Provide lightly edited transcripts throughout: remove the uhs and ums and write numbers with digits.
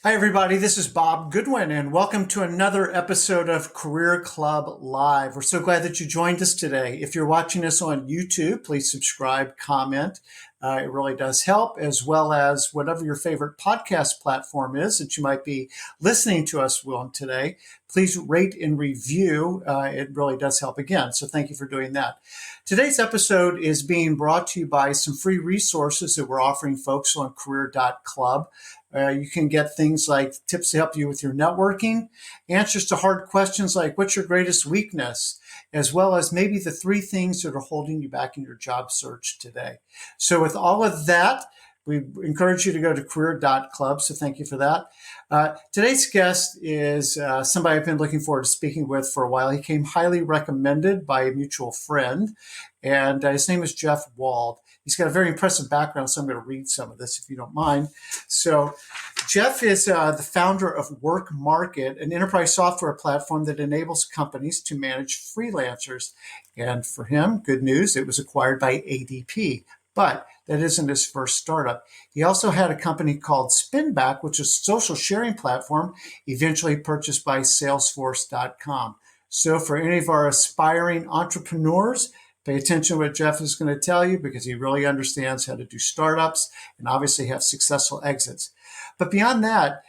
Hi, everybody. This is Bob Goodwin, and welcome to another episode of Career Club Live. We're so glad that you joined us today. If you're watching us on YouTube, please subscribe, comment. It really does help, as well as whatever your favorite podcast platform is that you might be listening to us on today. Please rate and review. It really does help again. So thank you for doing that. Today's episode is being brought to you by some free resources that we're offering folks on career.club. You can get things like tips to help you with your networking, answers to hard questions like what's your greatest weakness, as well as maybe the 3 things that are holding you back in your job search today. So with all of that, we encourage you to go to career.club. So thank you for that. Today's guest is somebody I've been looking forward to speaking with for a while. He came highly recommended by a mutual friend, and his name is Jeff Wald. He's got a very impressive background, so I'm going to read some of this if you don't mind. So Jeff is the founder of Work Market, an enterprise software platform that enables companies to manage freelancers. And for him, good news, it was acquired by ADP. But that isn't his first startup. He also had a company called Spinback, which is a social sharing platform, eventually purchased by Salesforce.com. So for any of our aspiring entrepreneurs, pay attention to what Jeff is going to tell you because he really understands how to do startups and obviously have successful exits. But beyond that,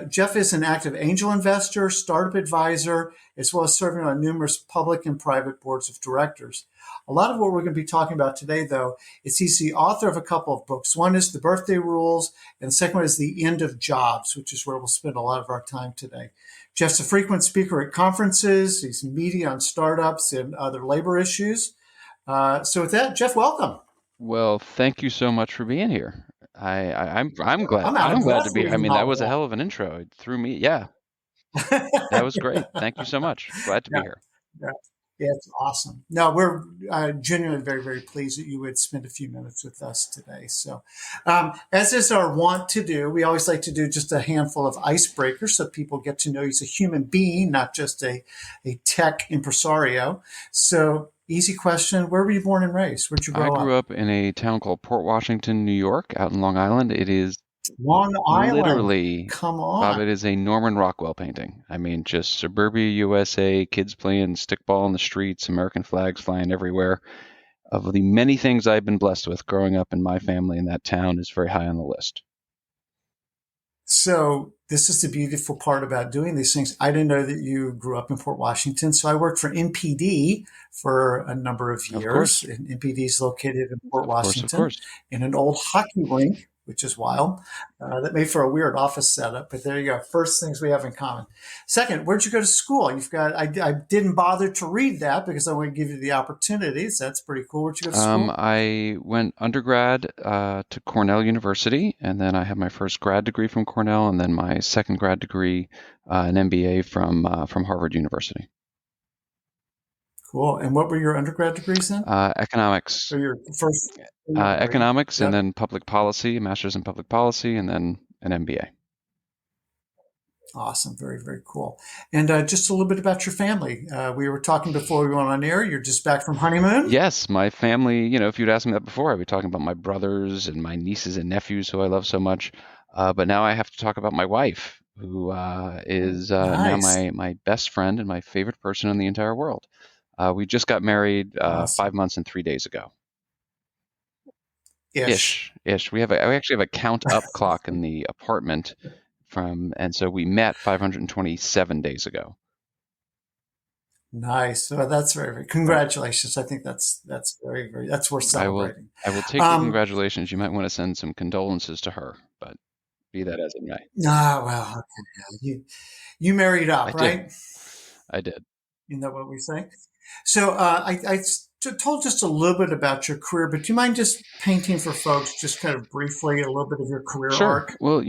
Jeff is an active angel investor, startup advisor, as well as serving on numerous public and private boards of directors. A lot of what we're going to be talking about today, though, is he's the author of a couple of books. One is The Birthday Rules, and the second one is The End of Jobs, which is where we'll spend a lot of our time today. Jeff's a frequent speaker at conferences. He's meaty on startups and other labor issues. So with that, Jeff, welcome. Well, thank you so much for being here. I'm glad. I'm out of glad breath to be here. I reading mean, that all was a that. hell of an intro. It threw me. Yeah, that was great. Thank you so much. Glad to be Yeah, here. yeah, yeah, it's awesome. No, we're genuinely very, very pleased that you would spend a few minutes with us today. So, as is our wont to do, we always like to do just a handful of icebreakers so people get to know you as a human being, not just a tech impresario. So, easy question: where were you born and raised? Where'd you I grow grew up? up in a town called Port Washington, New York, out in Long Island. It is Long Island. literally, Come Bob, on. it is a Norman Rockwell painting. I mean, just suburbia USA, kids playing stickball in the streets, American flags flying everywhere. Of the many things I've been blessed with growing up in my family in that town is very high on the list. So this is the beautiful part about doing these things. I didn't know that you grew up in Port Washington. So I worked for NPD for a number of Of years. course, And NPD is located in Port of course, of Washington course. in an old hockey rink, which is wild. That made for a weird office setup, but there you go. First things we have in common. Second, where'd you go to school? I didn't bother to read that because I want to give you the opportunities. That's pretty cool. Where'd you go to school? I went undergrad to Cornell University, and then I had my first grad degree from Cornell, and then my second grad degree, an MBA from Harvard University. Cool. And what were your undergrad degrees then? Economics, Or your first, your degree? economics, and Yep. then public policy, a master's in public policy, and then an MBA. Awesome. Very, very cool. And just a little bit about your family. We were talking before we went on air. You're just back from honeymoon. Yes, my family. If you'd asked me that before, I'd be talking about my brothers and my nieces and nephews who I love so much. But now I have to talk about my wife, who is now Nice. my best friend and my favorite person in the entire world. We just got married 5 months and 3 days ago. Ish. Ish. We actually have a count up clock in the apartment and so we met 527 days ago. Nice. Well, that's very, very, congratulations. I think that's very, very, that's worth I will celebrating. I will take the Um, congratulations. You might want to send some condolences to her, but be that as it may. well, okay. You married I up, did. right? I did. Isn't that what we say? So told just a little bit about your career, but do you mind just painting for folks, just kind of briefly, a little bit of your career Sure. arc? Well,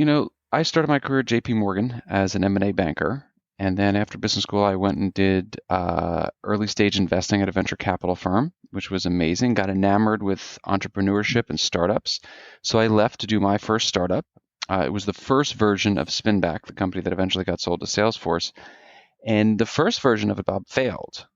I started my career at JP Morgan as an M&A banker. And then after business school, I went and did early stage investing at a venture capital firm, which was amazing. Got enamored with entrepreneurship and startups. So I left to do my first startup. It was the first version of Spinback, the company that eventually got sold to Salesforce. And the first version of it, Bob, failed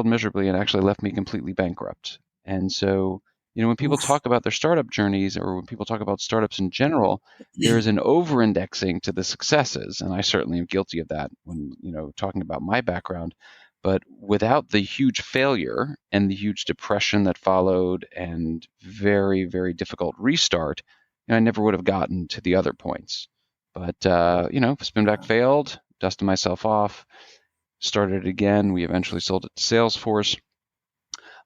miserably and actually left me completely bankrupt. And so When people Oof. talk about their startup journeys or when people talk about startups in general, there's an over-indexing to the successes, and I certainly am guilty of that when, talking about my background. But without the huge failure and the huge depression that followed and very, very difficult restart, I never would have gotten to the other points. But, Spin Back Yeah. failed, dusted myself off, started it again. We eventually sold it to Salesforce.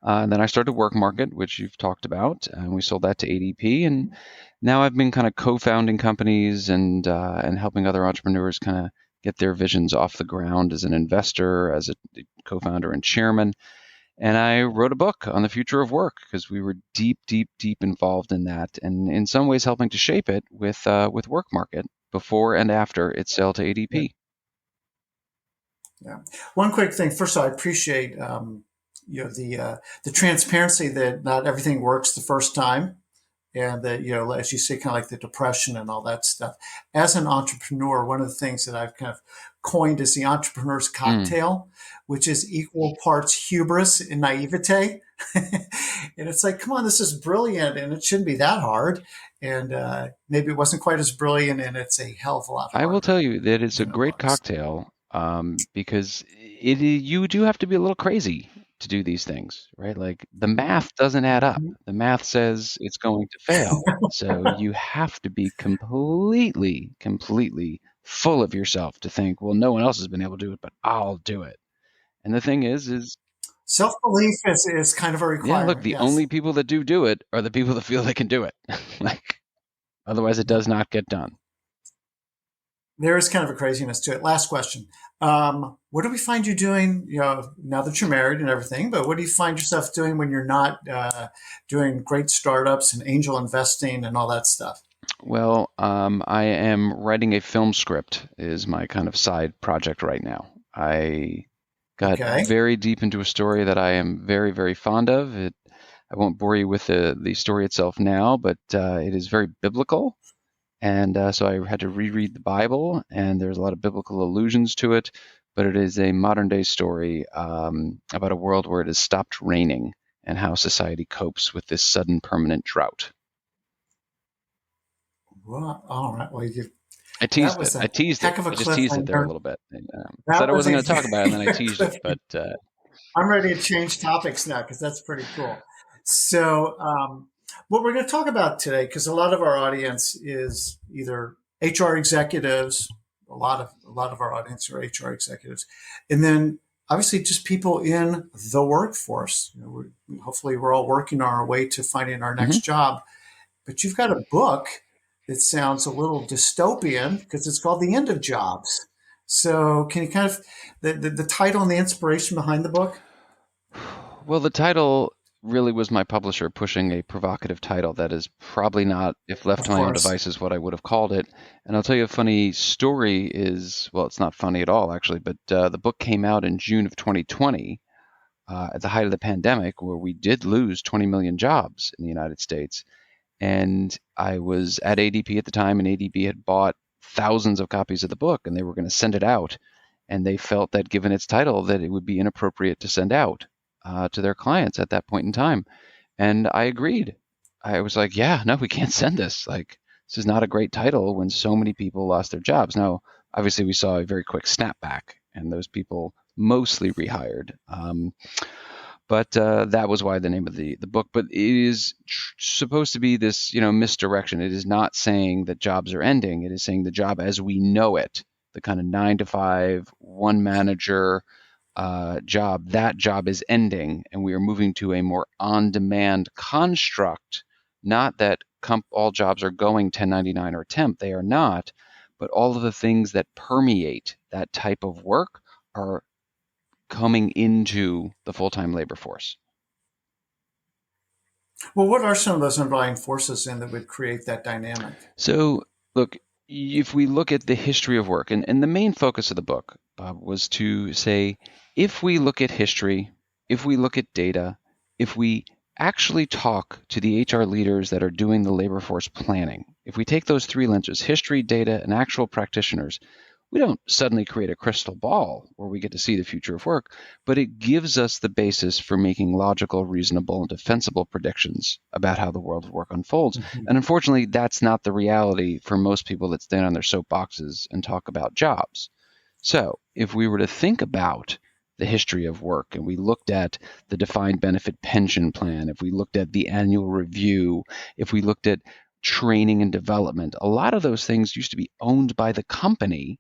And then I started Work Market, which you've talked about, and we sold that to ADP. And now I've been kind of co-founding companies and helping other entrepreneurs kind of get their visions off the ground as an investor, as a co-founder and chairman. And I wrote a book on the future of work because we were deep, deep, deep involved in that, and in some ways helping to shape it with Work Market before and after its sale to Yeah. ADP. Yeah. One quick thing. First of all, I appreciate the transparency that not everything works the first time, and that as you say, kind of like the depression and all that stuff. As an entrepreneur, one of the things that I've kind of coined is the entrepreneur's Mm. cocktail, which is equal parts hubris and naivete. And it's like, come on, this is brilliant, and it shouldn't be that hard. And maybe it wasn't quite as brilliant, and it's a hell of a lot I will harder. tell you that it's a great cocktail because you do have to be a little crazy to do these things, right? Like the math doesn't add up. Mhm. The math says it's going to fail. So you have to be completely, completely full of yourself to think, well, no one else has been able to do it, but I'll do it. And the thing is, Self belief is kind of a yeah, look, requirement. the only Yes. people that do it are the people that feel they can do it. Like, otherwise, it Yeah. does not get done. There is kind of a craziness to it. Last question. What do we find you doing, now that you're married and everything, but what do you find yourself doing when you're not doing great startups and angel investing and all that stuff? Well, I am writing a film script is my kind of side project right now. I got Okay. very deep into a story that I am very, very fond of. I won't bore you with the story itself now, but it is very biblical. And so I had to reread the Bible, and there's a lot of biblical allusions to it. But it is a modern day story about a world where it has stopped raining and how society copes with this sudden permanent drought. Well, all right. Well, I that teased it. was I a teased it. heck of I a just teased it there a cliffhanger. little bit. I That said I was wasn't a going to talk about it, and then I very teased it. cliffhanger. But I'm ready to change topics now because that's pretty cool. So, what we're going to talk about today, because a lot of our audience is either HR executives, a lot of our audience are HR executives, and then obviously just people in the workforce. Hopefully, we're all working on our way to finding our mhm. next job. But you've got a book that sounds a little dystopian because it's called The End of Jobs. So, can you kind of the title and the inspiration behind the book? Well, the title really was my publisher pushing a provocative title that is probably not, if left Of to my own course. devices, what I would have called it. And I'll tell you a funny story is, well, it's not funny at all, actually, but the book came out in June of 2020 at the height of the pandemic, where we did lose 20 million jobs in the United States. And I was at ADP at the time, and ADP had bought thousands of copies of the book, and they were going to send it out. And they felt that, given its title, that it would be inappropriate to send out to their clients at that point in time. And I agreed. I was like, yeah, no, we can't send this. Like, this is not a great title when so many people lost their jobs. Now, obviously, we saw a very quick snapback, and those people mostly rehired. But that was why the name of the book. But it is supposed to be this, misdirection. It is not saying that jobs are ending. It is saying the job as we know it, the kind of 9 to 5, one manager job, that job is ending, and we are moving to a more on-demand construct. Not that all jobs are going 1099 or temp. They are not. But all of the things that permeate that type of work are coming into the full-time labor force. Well, what are some of those underlying forces in that would create that dynamic? So, look, if we look at the history of work, and the main focus of the book, Bob, was to say, if we look at history, if we look at data, if we actually talk to the HR leaders that are doing the labor force planning, if we take those three lenses, history, data, and actual practitioners, We don't suddenly create a crystal ball where we get to see the future of work, but it gives us the basis for making logical, reasonable, and defensible predictions about how the world of work unfolds. Mhm. And unfortunately, that's not the reality for most people that stand on their soapboxes and talk about jobs. So if we were to think about the history of work and we looked at the defined benefit pension plan, if we looked at the annual review, if we looked at training and development, a lot of those things used to be owned by the company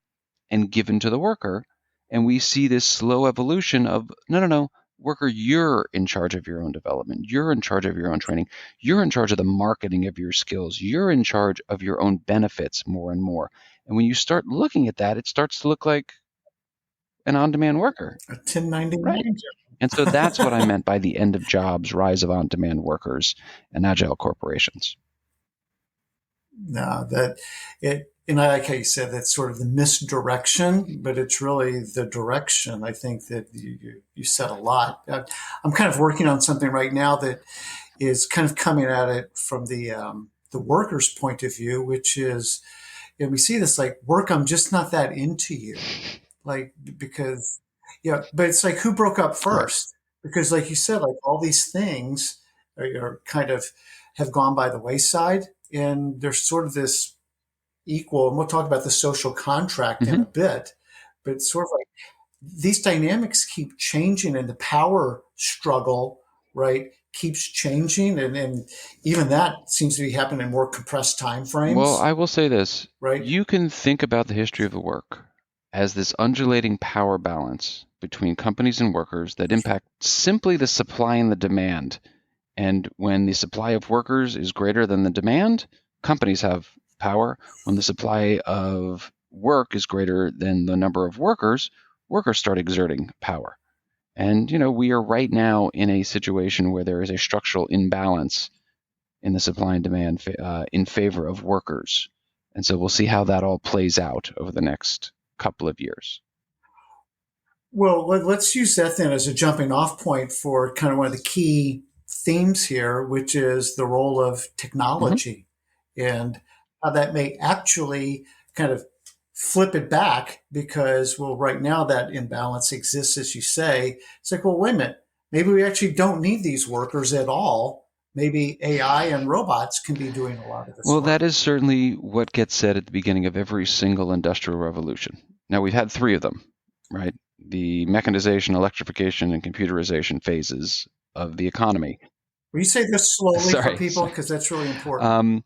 and given to the worker. And we see this slow evolution of no, worker, you're in charge of your own development. You're in charge of your own training. You're in charge of the marketing of your skills. You're in charge of your own benefits more and more. And when you start looking at that, it starts to look like an on-demand worker. A 1099 Right. And so that's what I meant by the end of jobs, rise of on-demand workers, and agile corporations. No, that it, and I like how you said that's sort of the misdirection, but it's really the direction. I think that you said a lot. I'm kind of working on something right now that is kind of coming at it from the worker's point of view, which is, and we see this like work. I'm just not that into you, like because yeah, but it's like who broke up Right. first? Because like you said, like all these things are kind of have gone by the wayside, and there's sort of this equal, and we'll talk about the social contract in Mm-hmm. a bit, but it's sort of like these dynamics keep changing and the power struggle, right, keeps changing. And even that seems to be happening in more compressed time Well, frames, I will say this. right? You can think about the history of the work as this undulating power balance between companies and workers that impact simply the supply and the demand. And when the supply of workers is greater than the demand, companies have power. When the supply of work is greater than the number of workers, workers start exerting power. And, we are right now in a situation where there is a structural imbalance in the supply and demand in favor of workers. And so we'll see how that all plays out over the next couple of years. Well, let's use that then as a jumping off point for kind of one of the key themes here, which is the role of Mm-hmm. technology and how that may actually kind of flip it back because, well, right now that imbalance exists, as you say. It's like, well, wait a minute, maybe we actually don't need these workers at all. Maybe AI and robots can be doing a lot of this Well, that work. is certainly what gets said at the beginning of every single industrial revolution. Now, we've had three of them, right? The mechanization, electrification, and computerization phases of the economy. Will you say this slowly for Sorry. people? Because that's really important. Um,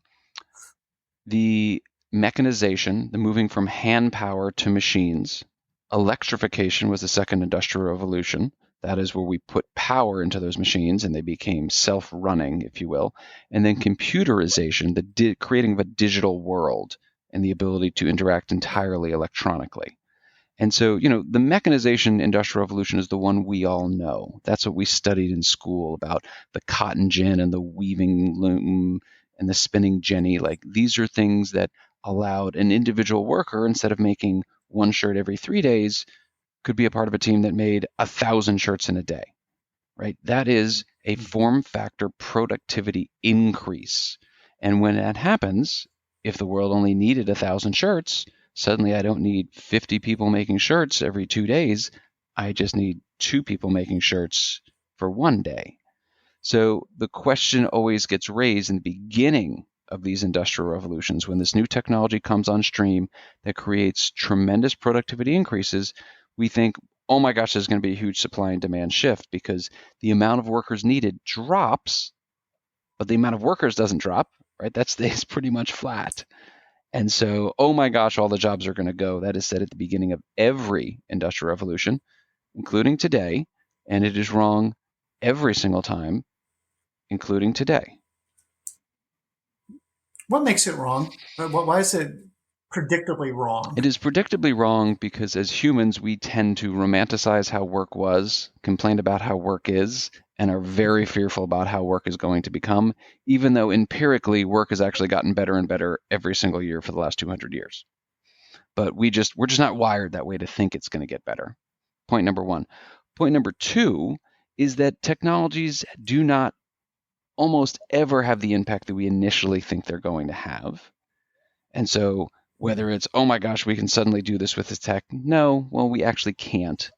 the mechanization, the moving from hand power to machines. Electrification was the second industrial revolution. That is where we put power into those machines and they became self-running, if you will. And then computerization, the creating of a digital world and the ability to interact entirely electronically. And so, the mechanization industrial revolution is the one we all know. That's what we studied in school about the cotton gin and the weaving loom and the spinning jenny. Like these are things that allowed an individual worker, instead of making one shirt every 3 days, could be a part of a team that made 1,000 shirts in a day, right? That is a form factor productivity increase. And when that happens, if the world only needed 1,000 shirts, suddenly I don't need 50 people making shirts every 2 days. I just need 2 people making shirts for one day. So the question always gets raised in the beginning of these industrial revolutions when this new technology comes on stream that creates tremendous productivity increases. We think, oh my gosh, there's going to be a huge supply and demand shift because the amount of workers needed drops, but the amount of workers doesn't drop, right? That stays pretty much flat. And so, oh my gosh, all the jobs are going to go. That is said at the beginning of every industrial revolution, including today. And it is wrong every single time, including today. What makes it wrong? Why is it predictably wrong? It is predictably wrong because as humans, we tend to romanticize how work was, complain about how work is, and are very fearful about how work is going to become, even though empirically work has actually gotten better and better every single year for the last 200 years. But we're just not wired that way to think it's going to get better. Point number one. Point number two is that technologies do not almost ever have the impact that we initially think they're going to have. And so Whether it's, oh my gosh, we can suddenly do this with this tech. No, well, we actually can't.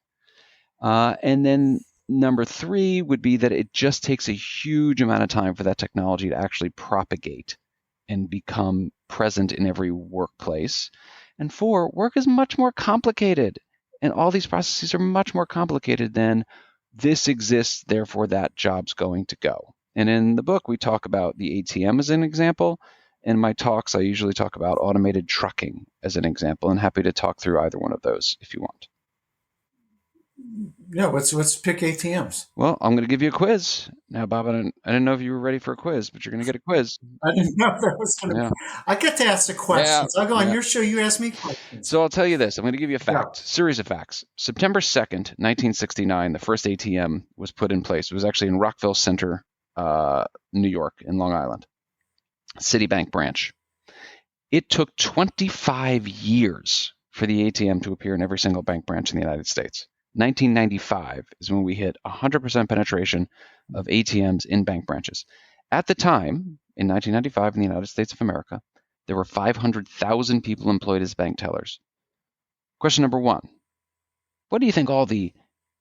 And then number three would be that it just takes a huge amount of time for that technology to actually propagate and become present in every workplace. And four, work is much more complicated. And all these processes are much more complicated than this exists, therefore that job's going to go. And in the book, we talk about the ATM as an example. In my talks, I usually talk about automated trucking as an example, and happy to talk through either one of those if you want. Yeah, let's pick ATMs. Well, I'm going to give you a quiz. Now, Bob, I didn't know if you were ready for a quiz, but you're going to get a quiz. I didn't know that was going to. Yeah. I get to ask the questions. I'll go on Yeah. your show. You ask me questions. So I'll tell you this. I'm going to give you a fact, series of facts. September 2nd, 1969, the first ATM was put in place. It was actually in Rockville Center, New York, in Long Island, Citibank branch. It took 25 years for the ATM to appear in every single bank branch in the United States. 1995 is when we hit 100% penetration of ATMs in bank branches. At the time, in 1995 in the United States of America, there were 500,000 people employed as bank tellers. Question number one, what do you think all the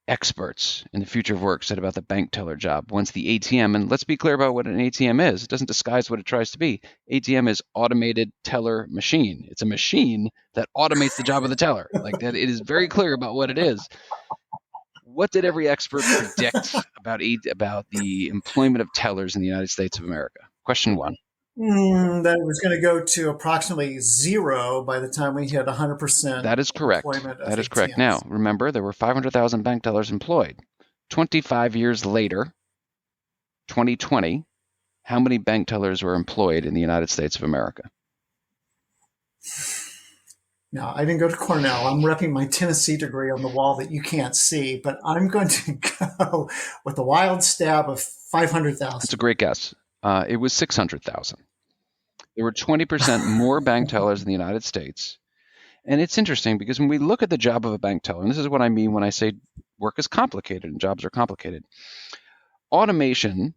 experts in the future of work said about the bank teller job once the ATM, and let's be clear about what an ATM is. It doesn't disguise what it tries to be. ATM is automated teller machine. It's a machine that automates the job of the teller. Like that, it is very clear about what it is. What did every expert predict about the employment of tellers in the United States of America? Question one. That it was going to go to approximately zero by the time we hit 100%. That is correct. That is correct. Now, remember, there were 500,000 bank tellers employed. 25 years later, 2020, how many bank tellers were employed in the United States of America? Now, I didn't go to Cornell. I'm repping my Tennessee degree on the wall that you can't see, but I'm going to go with a wild stab of 500,000. That's a great guess. It was 600,000. There were 20% more bank tellers in the United States. And it's interesting because when we look at the job of a bank teller, and this is what I mean when I say work is complicated and jobs are complicated, automation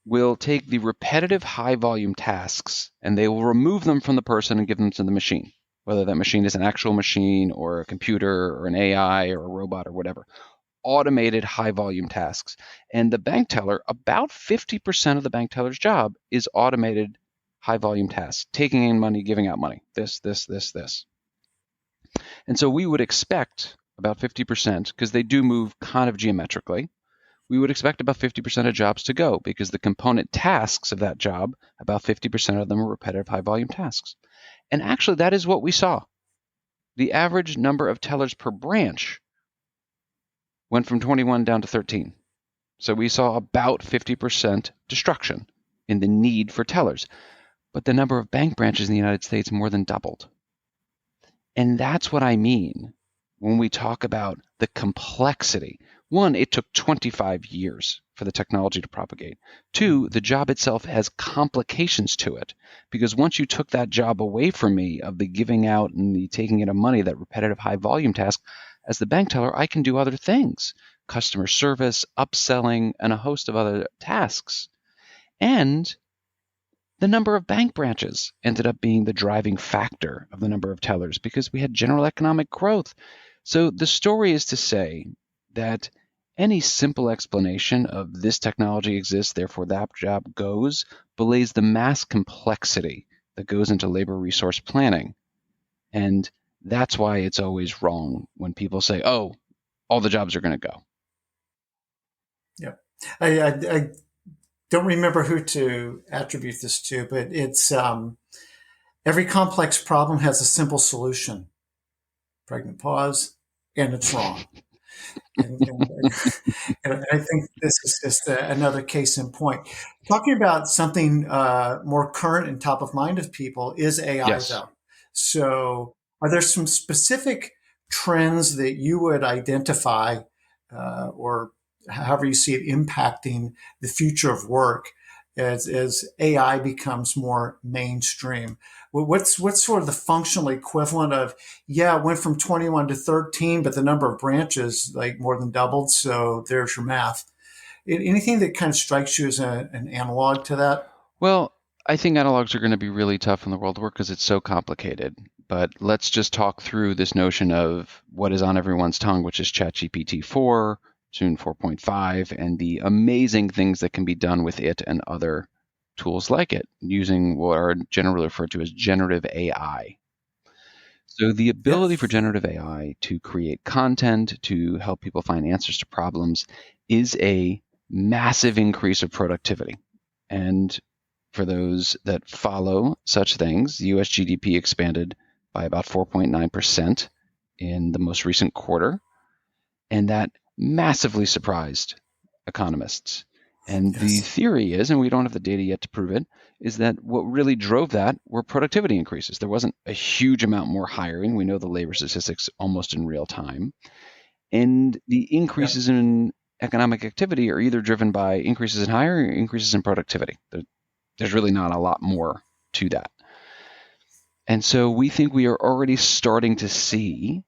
will take the repetitive high volume tasks and they will remove them from the person and give them to the machine, whether that machine is an actual machine or a computer or an AI or a robot or whatever. Automated high volume tasks. And the bank teller, about 50% of the bank teller's job is automated high volume tasks, taking in money, giving out money, this. And so we would expect about 50%, because they do move kind of geometrically, we would expect about 50% of jobs to go because the component tasks of that job, about 50% of them are repetitive high volume tasks. And actually that is what we saw. The average number of tellers per branch went from 21 down to 13. So we saw about 50% destruction in the need for tellers. But the number of bank branches in the United States more than doubled. And that's what I mean when we talk about the complexity. One, it took 25 years for the technology to propagate. Two, the job itself has complications to it, because once you took that job away from me of the giving out and the taking in of money, that repetitive high volume task, as the bank teller, I can do other things, customer service, upselling, and a host of other tasks. And the number of bank branches ended up being the driving factor of the number of tellers because we had general economic growth. So the story is to say that any simple explanation of this technology exists, therefore that job goes, belays the mass complexity that goes into labor resource planning. And that's why it's always wrong when people say, oh, all the jobs are going to go. Yeah. I don't remember who to attribute this to, but it's every complex problem has a simple solution. Pregnant pause, and it's wrong. And I think this is just another case in point. Talking about something more current and top of mind of people is AI, Yes. though. So are there some specific trends that you would identify or however you see it impacting the future of work as AI becomes more mainstream? What's sort of the functional equivalent of, yeah, it went from 21 to 13, but the number of branches like more than doubled. So there's your math. Anything that kind of strikes you as an analog to that? Well, I think analogs are going to be really tough in the world of work because it's so complicated. But let's just talk through this notion of what is on everyone's tongue, which is ChatGPT 4, soon 4.5, and the amazing things that can be done with it and other tools like it using what are generally referred to as generative AI. So the ability for Yes. generative AI to create content, to help people find answers to problems, is a massive increase of productivity. And for those that follow such things, the US GDP expanded by about 4.9% in the most recent quarter, and that massively surprised economists. And the Yes. theory is, and we don't have the data yet to prove it, is that what really drove that were productivity increases. There wasn't a huge amount more hiring. We know the labor statistics almost in real time. And the Yep. increases in economic activity are either driven by increases in hiring or increases in productivity. There's really not a lot more to that. And so we think we are already starting to see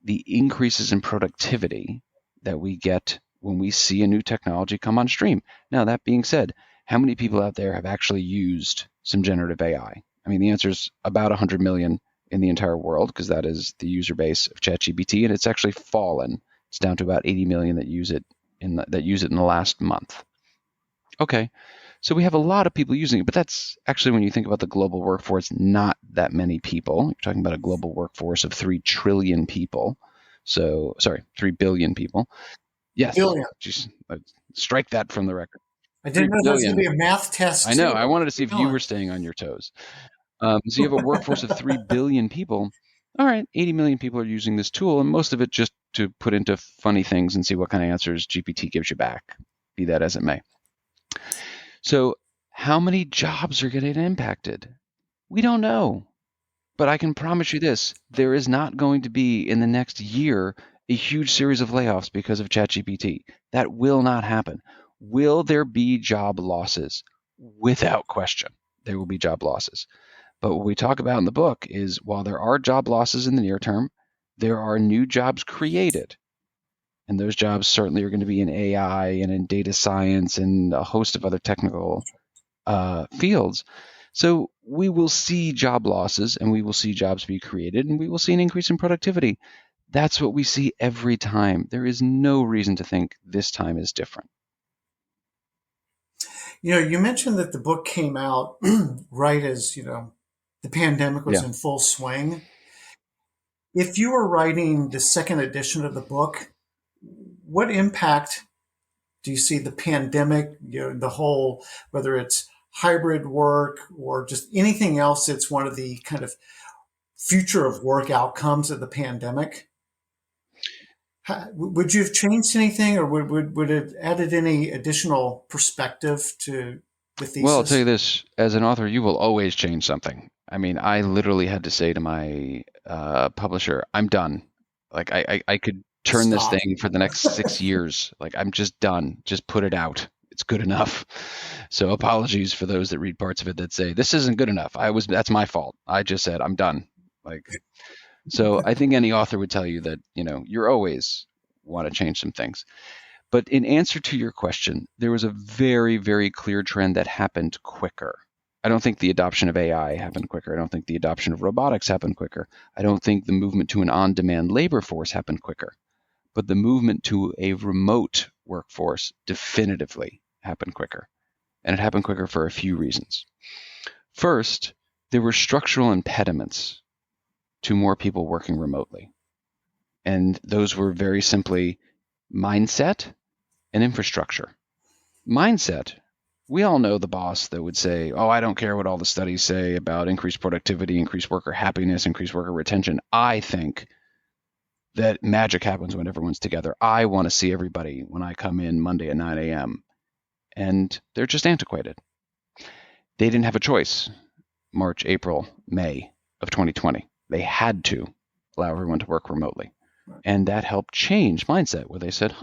the increases in productivity that we get when we see a new technology come on stream. Now, that being said, how many people out there have actually used some generative AI? I mean, the answer is about 100 million in the entire world, because that is the user base of ChatGPT, and it's actually fallen. It's down to about 80 million that use it in the last month. Okay, so we have a lot of people using it, but that's actually, when you think about the global workforce, not that many people. You're talking about a global workforce of 3 trillion people. So, sorry, 3 billion people. Yes, Billion. just strike that from the record. I 3 didn't know there was going to billion. be a math I test know. too. I wanted to see if you Billion. were staying on your toes. So you have a workforce of 3 billion people. All right, 80 million people are using this tool, and most of it just to put into funny things and see what kind of answers GPT gives you back, be that as it may. So, how many jobs are getting impacted? We don't know. But I can promise you this, there is not going to be in the next year a huge series of layoffs because of ChatGPT. That will not happen. Will there be job losses? Without question, there will be job losses. But what we talk about in the book is, while there are job losses in the near term, there are new jobs created. And those jobs certainly are going to be in AI and in data science and a host of other technical fields. So we will see job losses, and we will see jobs be created, and we will see an increase in productivity. That's what we see every time. There is no reason to think this time is different. You mentioned that the book came out right as, the pandemic was Yeah. in full swing. If you were writing the second edition of the book, what impact do you see the pandemic, the whole, whether it's hybrid work or just anything else that's one of the kind of future of work outcomes of the pandemic? Would you have changed anything, or would it added any additional perspective to the Well, I'll tell you thesis? this, as an author, you will always change something. I mean, I literally had to say to my publisher, I'm done. Like, I could turn this Stop. thing for the next 6 years. Like, I'm just done. Just put it out. It's good enough. So apologies for those that read parts of it that say, this isn't good enough. That's my fault. I just said, I'm done. Like, so I think any author would tell you that, you're always want to change some things. But in answer to your question, there was a very, very clear trend that happened quicker. I don't think the adoption of AI happened quicker. I don't think the adoption of robotics happened quicker. I don't think the movement to an on-demand labor force happened quicker. But the movement to a remote workforce definitively happened quicker. And it happened quicker for a few reasons. First, there were structural impediments to more people working remotely. And those were very simply mindset and infrastructure. Mindset, we all know the boss that would say, oh, I don't care what all the studies say about increased productivity, increased worker happiness, increased worker retention. I think that magic happens when everyone's together. I want to see everybody when I come in Monday at 9 a.m. And they're just antiquated. They didn't have a choice March, April, May of 2020. They had to allow everyone to work remotely. And that helped change mindset, where they said,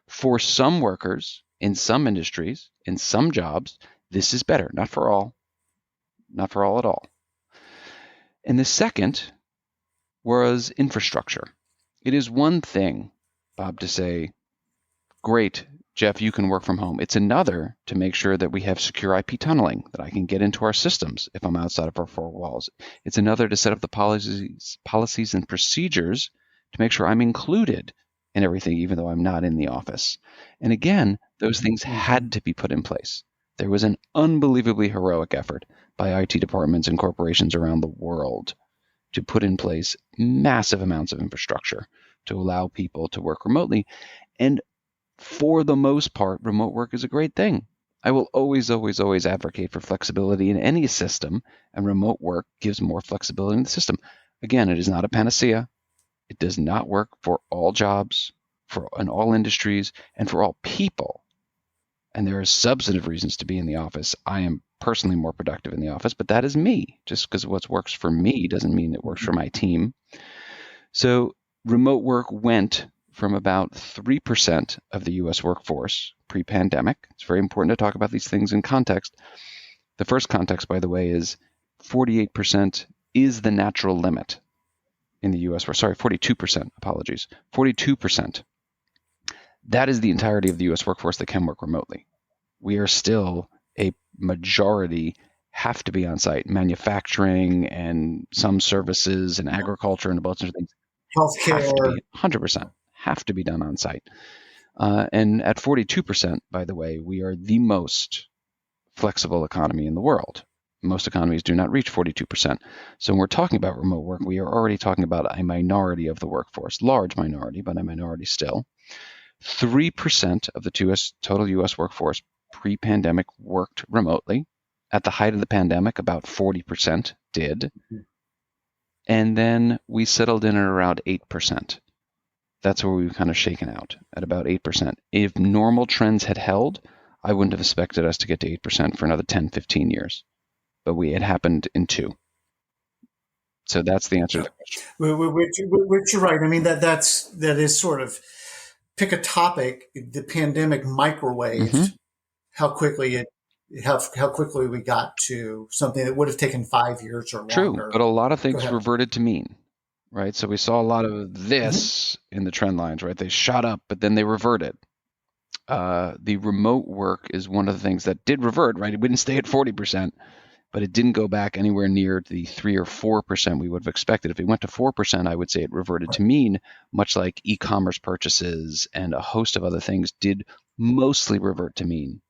for some workers, in some industries, in some jobs, this is better. Not for all at all. And the second was infrastructure. It is one thing, Bob, to say, great, Jeff, you can work from home. It's another to make sure that we have secure IP tunneling, that I can get into our systems if I'm outside of our four walls. It's another to set up the policies and procedures to make sure I'm included in everything, even though I'm not in the office. And again, those things had to be put in place. There was an unbelievably heroic effort by IT departments and corporations around the world to put in place massive amounts of infrastructure to allow people to work remotely. And for the most part, remote work is a great thing. I will always, always, always advocate for flexibility in any system, and remote work gives more flexibility in the system. Again, it is not a panacea. It does not work for all jobs, in all industries, and for all people. And there are substantive reasons to be in the office. I am personally more productive in the office, but that is me. Just because what works for me doesn't mean it works for my team. So remote work went from about 3% of the US workforce pre-pandemic. It's very important to talk about these things in context. The first context, by the way, is 48% is the natural limit in the US. 42%, apologies. 42%. That is the entirety of the US workforce that can work remotely. We are still a majority have to be on site. Manufacturing and some services and agriculture and a bunch of things Healthcare. have to be 100%, have to be done on site. And at 42%, by the way, we are the most flexible economy in the world. Most economies do not reach 42%. So when we're talking about remote work, we are already talking about a minority of the workforce, large minority, but a minority still. 3% of the total US workforce pre-pandemic worked remotely. At the height of the pandemic, about 40% did. And then we settled in at around 8%. That's where we've kind of shaken out, at about 8%. If normal trends had held, I wouldn't have expected us to get to 8% for another 10, 15 years. But it happened in 2. So that's the answer to the question. Which you're right. I mean, that is sort of, pick a topic, the pandemic microwaved how quickly we got to something that would have taken 5 years or longer. True, but a lot of things reverted to mean, right? So we saw a lot of this in the trend lines, right? They shot up, but then they reverted. The remote work is one of the things that did revert, right? It wouldn't stay at 40%, but it didn't go back anywhere near the 3 or 4% we would have expected. If it went to 4%, I would say it reverted to mean, much like e-commerce purchases and a host of other things did mostly revert to mean.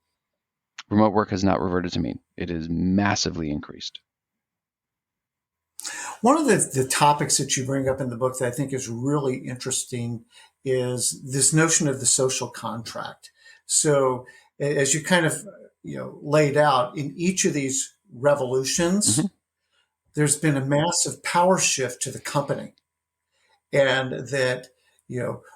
Remote work has not reverted to mean. It is massively increased. One of the topics that you bring up in the book that I think is really interesting is this notion of the social contract. So as you kind of laid out, in each of these revolutions, there's been a massive power shift to the company, and that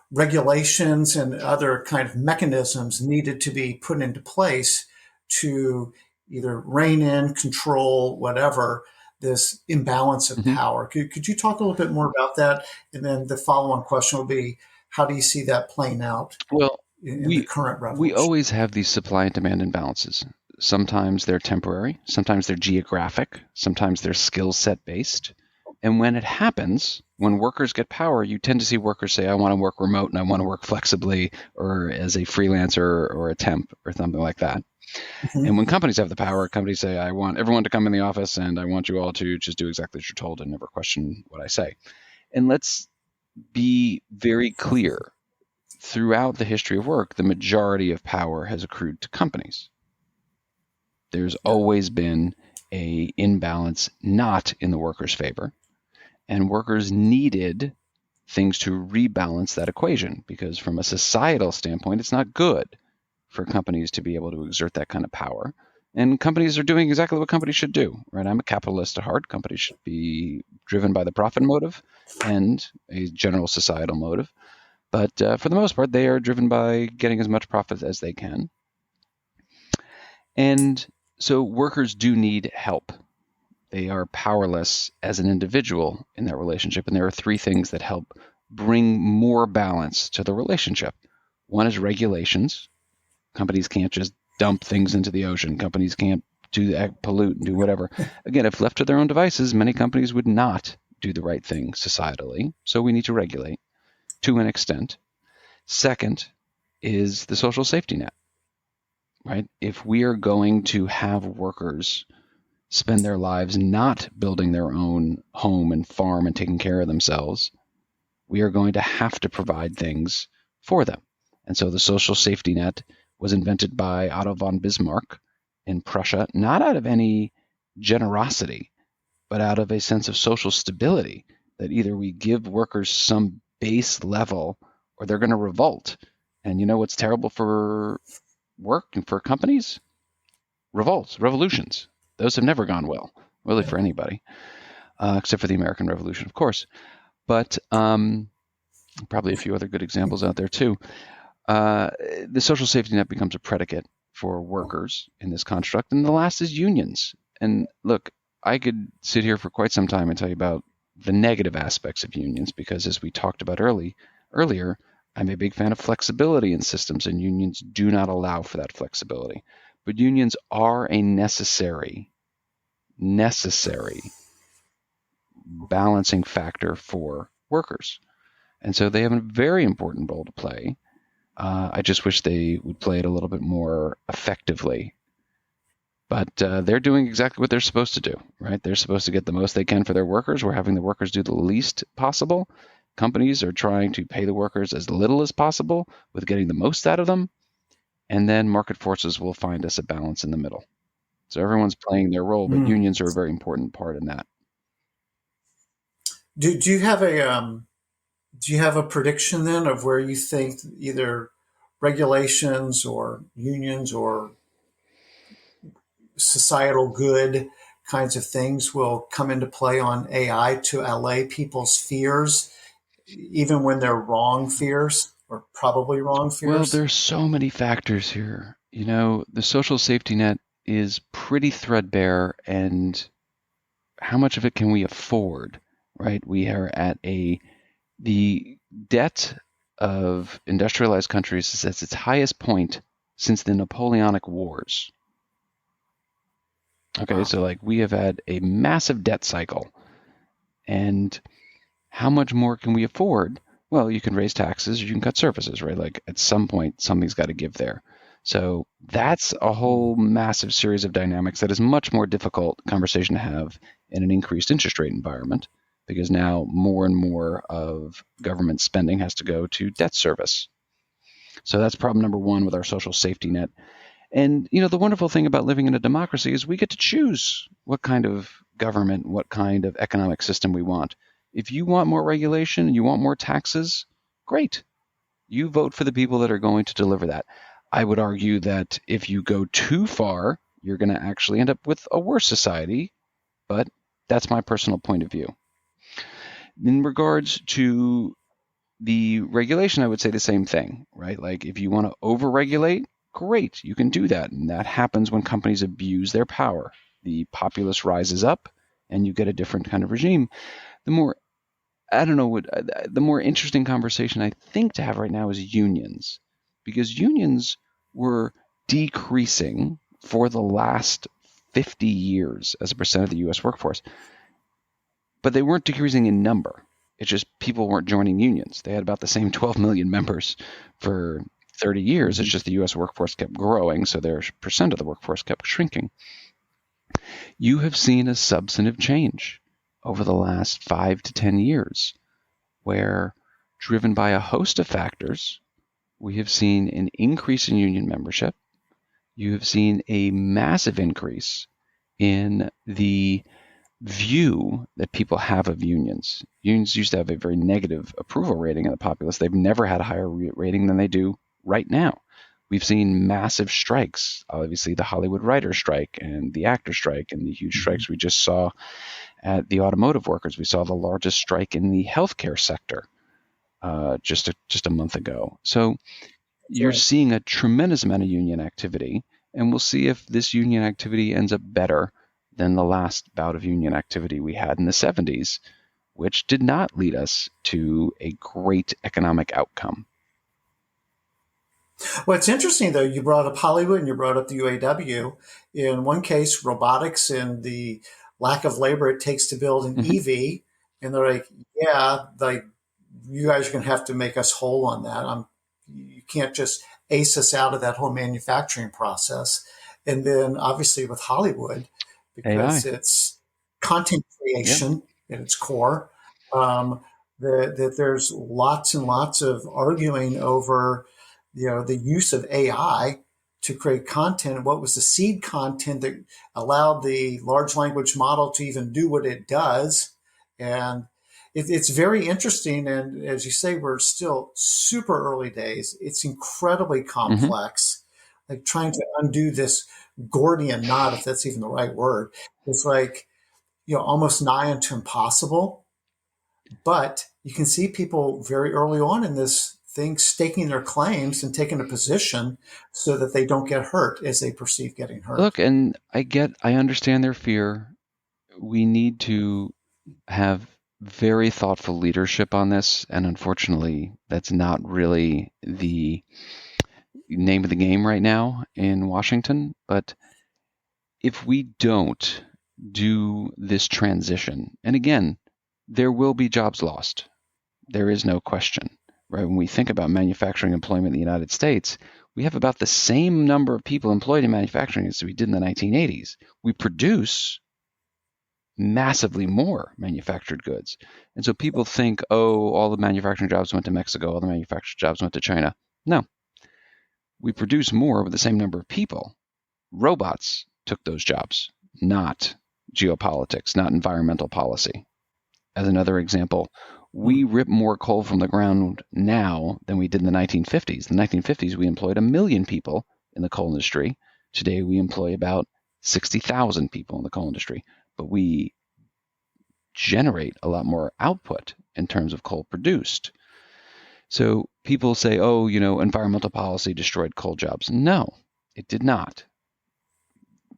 regulations and other kind of mechanisms needed to be put into place to either rein in, control, whatever, this imbalance of power. Could you talk a little bit more about that? And then the follow-on question will be, how do you see that playing out in the current revolution? We always have these supply and demand imbalances. Sometimes they're temporary, sometimes they're geographic, sometimes they're skill set based. And when it happens, when workers get power, you tend to see workers say, I want to work remote and I want to work flexibly or as a freelancer or a temp or something like that. And when companies have the power, companies say, I want everyone to come in the office and I want you all to just do exactly as you're told and never question what I say. And let's be very clear. Throughout the history of work, the majority of power has accrued to companies. There's always been an imbalance not in the workers' favor, and workers needed things to rebalance that equation, because from a societal standpoint, it's not good for companies to be able to exert that kind of power. And companies are doing exactly what companies should do, right? I'm a capitalist at heart. Companies should be driven by the profit motive and a general societal motive. But for the most part, they are driven by getting as much profit as they can. And so workers do need help. They are powerless as an individual in that relationship. And there are 3 things that help bring more balance to the relationship. One is regulations. Companies can't just dump things into the ocean. Companies can't pollute and do whatever. Again, if left to their own devices, many companies would not do the right thing societally. So we need to regulate to an extent. Second is the social safety net, right? If we are going to have workers spend their lives not building their own home and farm and taking care of themselves, we are going to have to provide things for them. And so the social safety net was invented by Otto von Bismarck in Prussia, not out of any generosity, but out of a sense of social stability, that either we give workers some base level or they're going to revolt. And you know what's terrible for work and for companies? Revolts, revolutions. Those have never gone well, really, for anybody, except for the American Revolution, of course. But probably a few other good examples out there too. The social safety net becomes a predicate for workers in this construct. And the last is unions. And look, I could sit here for quite some time and tell you about the negative aspects of unions, because as we talked about earlier, I'm a big fan of flexibility in systems, and unions do not allow for that flexibility. But unions are a necessary balancing factor for workers. And so they have a very important role to play. I just wish they would play it a little bit more effectively. But they're doing exactly what they're supposed to do, right? They're supposed to get the most they can for their workers. We're having the workers do the least possible. Companies are trying to pay the workers as little as possible with getting the most out of them. And then market forces will find us a balance in the middle. So everyone's playing their role, but unions are a very important part in that. Do you have a prediction then of where you think either regulations or unions or societal good kinds of things will come into play on AI to allay people's fears, even when they're wrong fears or probably wrong Well, fears? there's so many factors here. You know, the social safety net is pretty threadbare, and how much of it can we afford, right? We are at the debt of industrialized countries is at its highest point since the Napoleonic Wars. Okay, Wow. so like we have had a massive debt cycle, and how much more can we afford? Well, you can raise taxes or you can cut services, right? Like at some point, something's got to give there. So that's a whole massive series of dynamics that is much more difficult conversation to have in an increased interest rate environment, because now more and more of government spending has to go to debt service. So that's problem number one with our social safety net. And you know, the wonderful thing about living in a democracy is we get to choose what kind of government, what kind of economic system we want. If you want more regulation and you want more taxes, great. You vote for the people that are going to deliver that. I would argue that if you go too far, you're going to actually end up with a worse society, but that's my personal point of view. In regards to the regulation, I would say the same thing, right? Like if you want to overregulate, great, you can do that. And that happens when companies abuse their power. The populace rises up and you get a different kind of regime. The more, I don't know, the more interesting conversation I think to have right now is unions, because unions were decreasing for the last 50 years as a percent of the US workforce, but they weren't decreasing in number. It's just people weren't joining unions. They had about the same 12 million members for 30 years. It's just the US workforce kept growing, so their percent of the workforce kept shrinking. You have seen a substantive change over the last 5 to 10 years where, driven by a host of factors, we have seen an increase in union membership. You have seen a massive increase in the view that people have of unions. Unions used to have a very negative approval rating in the populace. They've never had a higher rating than they do right now. We've seen massive strikes, obviously the Hollywood writer's strike and the actor strike and the huge strikes we just saw at the automotive workers. We saw the largest strike in the healthcare sector just a month ago. So you're Right. seeing a tremendous amount of union activity, and we'll see if this union activity ends up better than the last bout of union activity we had in the 70s, which did not lead us to a great economic outcome. Well, it's interesting though. You brought up Hollywood and you brought up the UAW. In one case, robotics and the lack of labor it takes to build an Mm-hmm. EV, and they're like, "Yeah, like you guys are going to have to make us whole on that. You can't just ace us out of that whole manufacturing process. And then obviously with Hollywood, because AI. it's content Yeah. creation at its core, um, that there's lots and lots of arguing over, the use of AI to create content. What was the seed content that allowed the large language model to even do what it does? And it's very interesting. And as you say, we're still super early days. It's incredibly hmm complex. Like trying to undo this Gordian knot, if that's even the right word, it's like, almost nigh unto impossible. But you can see people very early on in this thing staking their claims and taking a position so that they don't get hurt as they perceive getting hurt. Look, and I understand their fear. We need to have very thoughtful leadership on this, and unfortunately, that's not really the name of the game right now in Washington. But if we don't do this transition, and again, there will be jobs lost. There is no question, right? When we think about manufacturing employment in the United States, we have about the same number of people employed in manufacturing as we did in the 1980s. We produce massively more manufactured goods. And so people think, oh, all the manufacturing jobs went to Mexico, all the manufacturing jobs went to China. No, we produce more with the same number of people. Robots took those jobs, not geopolitics, not environmental policy. As another example, we rip more coal from the ground now than we did in the 1950s. In the 1950s, we employed 1 million people in the coal industry. Today, we employ about 60,000 people in the coal industry, but we generate a lot more output in terms of coal produced. So people say, oh, environmental policy destroyed coal jobs. No, it did not.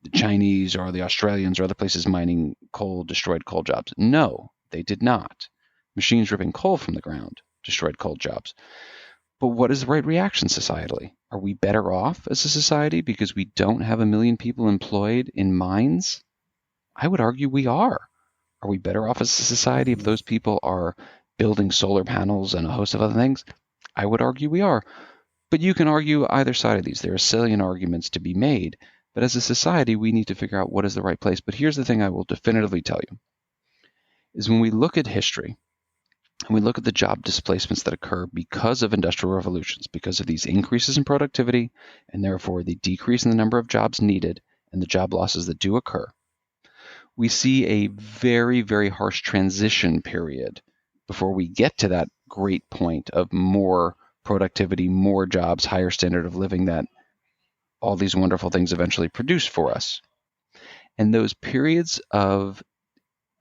The Chinese or the Australians or other places mining coal destroyed coal jobs. No, they did not. Machines ripping coal from the ground destroyed coal jobs. But what is the right reaction societally? Are we better off as a society because we don't have 1 million people employed in mines? I would argue we are. Are we better off as a society if those people are building solar panels and a host of other things? I would argue we are. But you can argue either side of these. There are salient arguments to be made. But as a society, we need to figure out what is the right place. But here's the thing I will definitively tell you, is when we look at history, and we look at the job displacements that occur because of industrial revolutions, because of these increases in productivity, and therefore the decrease in the number of jobs needed and the job losses that do occur, we see a very, very harsh transition period before we get to that great point of more productivity, more jobs, higher standard of living that all these wonderful things eventually produce for us. And those periods of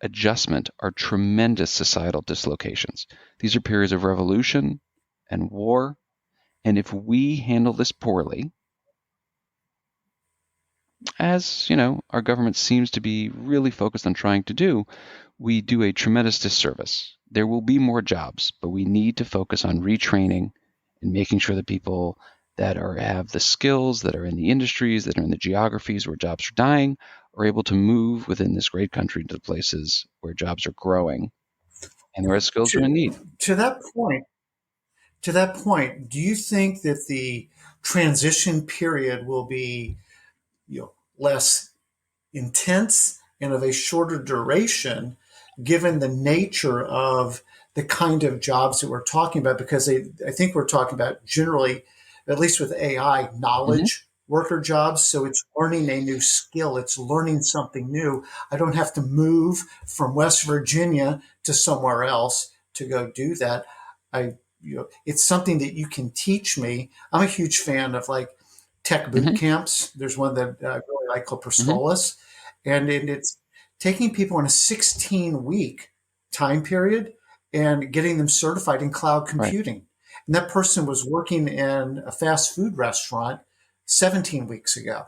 adjustment are tremendous societal dislocations. These are periods of revolution and war. And if we handle this poorly, as our government seems to be really focused on trying to do, we do a tremendous disservice. There will be more jobs, but we need to focus on retraining and making sure that people that have the skills, that are in the industries, that are in the geographies where jobs are dying, are able to move within this great country to the places where jobs are growing and where skills are in To, need. to that point, do you think that the transition period will be, less intense and of a shorter duration, given the nature of the kind of jobs that we're talking about? Because I think we're talking about generally, at least with AI, Mm-hmm. knowledge worker jobs. So it's learning a new skill, it's learning something new. I don't have to move from West Virginia to somewhere else to go do that. It's something that you can teach me. I'm a huge fan of like tech boot Mm-hmm. camps. There's one that I really like called Mm-hmm. Perstolis, and it's taking people in a 16-week time period and getting them certified in cloud Right. computing. And that person was working in a fast food restaurant 17 weeks ago.